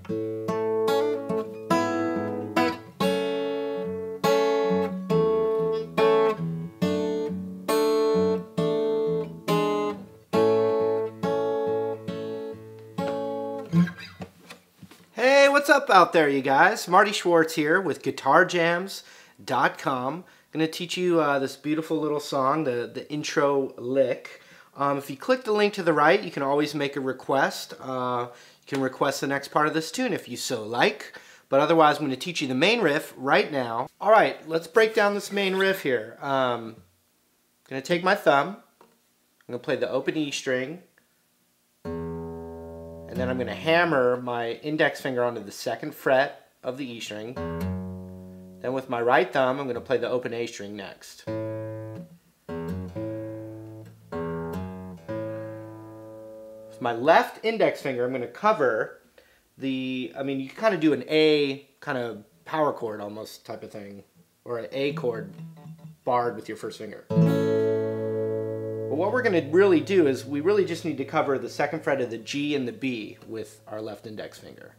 Hey, what's up out there, you guys? Marty Schwartz here with GuitarJams.com. I'm going to teach you this beautiful little song, the intro lick. If you click the link to the right, you can always make a request. You can request the next part of this tune if you so like. But otherwise, I'm going to teach you the main riff right now. All right, let's break down this main riff here. I'm going to take my thumb. I'm going to play the open E string. And then I'm going to hammer my index finger onto the 2nd fret of the E string. Then with my right thumb, I'm going to play the open A string next. With my left index finger, I'm going to cover you can kind of do an A kind of power chord almost type of thing, or an A chord barred with your first finger. But what we're going to really do is we really just need to cover the 2nd fret of the G and the B with our left index finger.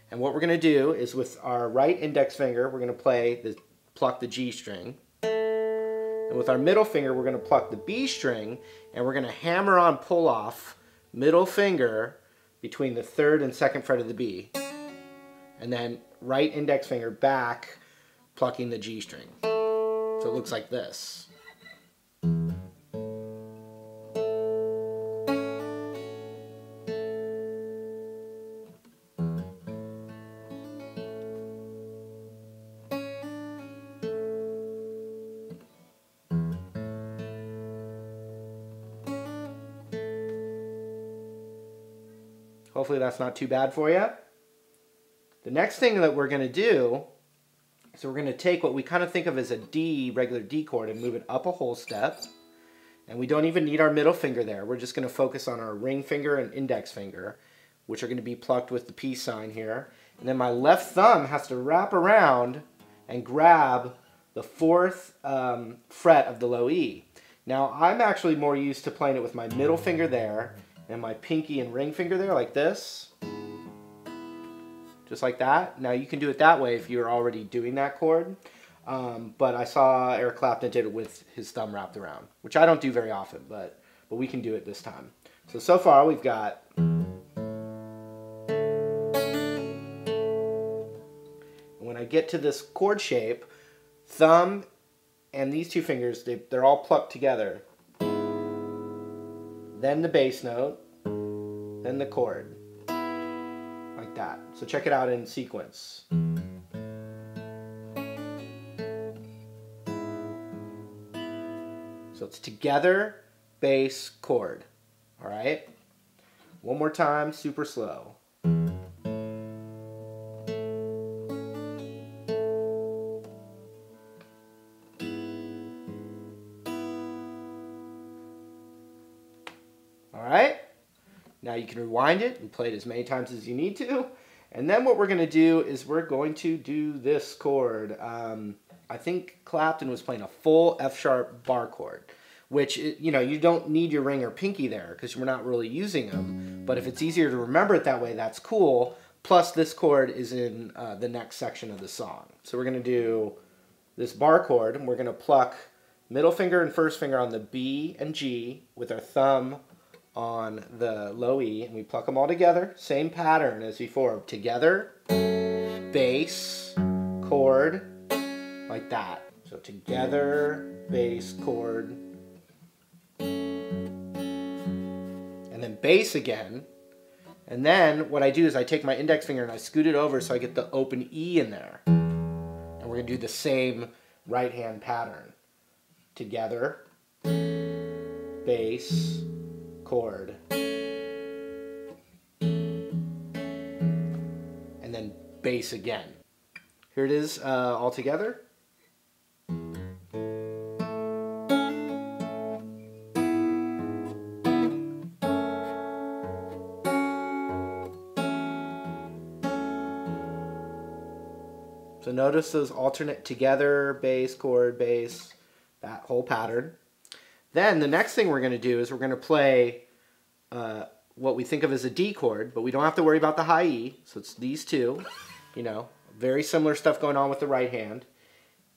And what we're going to do is with our right index finger, we're going to pluck the G string. And with our middle finger, we're going to pluck the B string, and we're going to hammer on pull off middle finger between the 3rd and 2nd fret of the B. And then right index finger back, plucking the G string. So it looks like this. Hopefully that's not too bad for you. The next thing that we're going to do is we're going to take what we kind of think of as a D, regular D chord, and move it up a whole step. And we don't even need our middle finger there. We're just going to focus on our ring finger and index finger, which are going to be plucked with the peace sign here. And then my left thumb has to wrap around and grab the 4th fret of the low E. Now I'm actually more used to playing it with my middle finger there and my pinky and ring finger there, like this. Just like that. Now you can do it that way if you're already doing that chord. But I saw Eric Clapton did it with his thumb wrapped around, which I don't do very often, but we can do it this time. So far we've got... And when I get to this chord shape, thumb and these 2 fingers, they're all plucked together. Then the bass note, then the chord, like that. So check it out in sequence. So it's together, bass, chord. All right? One more time, super slow. Alright, now you can rewind it and play it as many times as you need to. And then what we're going to do is we're going to do this chord. I think Clapton was playing a full F-sharp bar chord, which, you don't need your ring or pinky there because we're not really using them. But if it's easier to remember it that way, that's cool. Plus this chord is in the next section of the song. So we're going to do this bar chord, and we're going to pluck middle finger and first finger on the B and G with our thumb on the low E, and we pluck them all together. Same pattern as before. Together, bass, chord, like that. So together, bass, chord, and then bass again. And then what I do is I take my index finger and I scoot it over so I get the open E in there. And we're going to do the same right hand pattern. Together, bass, chord, and then bass again. Here it is all together. So notice those alternate together, bass, chord, bass, that whole pattern. Then the next thing we're going to do is we're going to play what we think of as a D chord, but we don't have to worry about the high E. So it's these two, you know, very similar stuff going on with the right hand.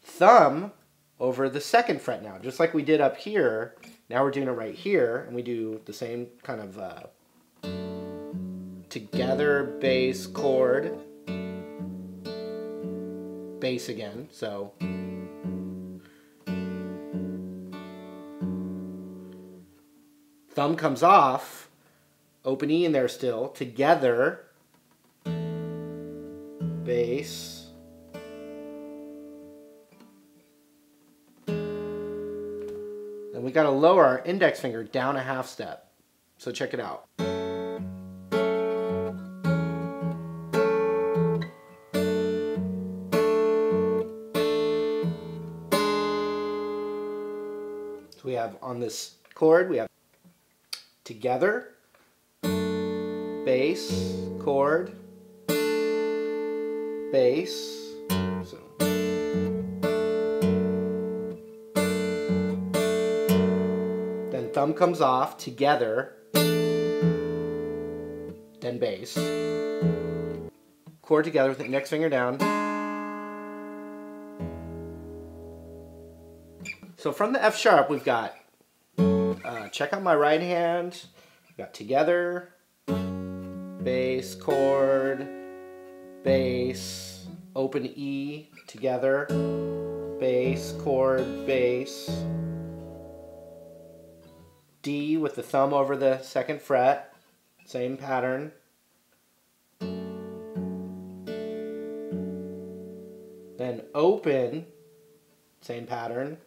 Thumb over the second fret now, just like we did up here. Now we're doing it right here, and we do the same kind of together bass chord, bass again. So thumb comes off, open E in there still, together, bass, then we got to lower our index finger down a half step. So check it out. So we have on this chord, we have together, bass, chord, bass. So then thumb comes off, together, then bass. Chord together with the index finger down. So from the F sharp, we've got, check out my right hand, we've got together, bass, chord, bass, open E, together, bass, chord, bass, D with the thumb over the second fret, same pattern, then open, same pattern.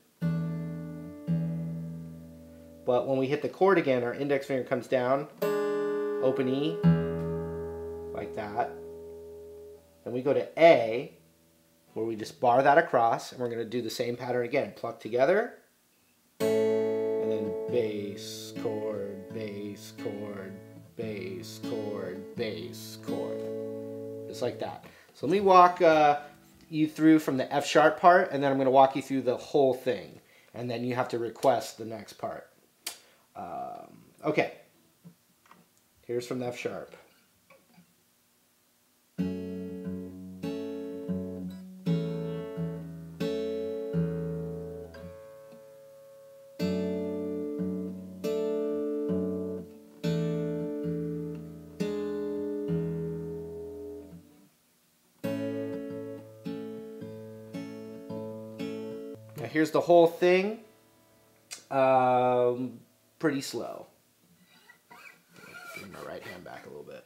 But when we hit the chord again, our index finger comes down, open E, like that. Then we go to A, where we just bar that across, and we're going to do the same pattern again. Pluck together, and then bass, chord, bass, chord, bass, chord, bass, chord. Just like that. So let me walk you through from the F sharp part, and then I'm going to walk you through the whole thing. And then you have to request the next part. Okay, here's from the F sharp. Now here's the whole thing. Pretty slow. Bring my right hand back a little bit.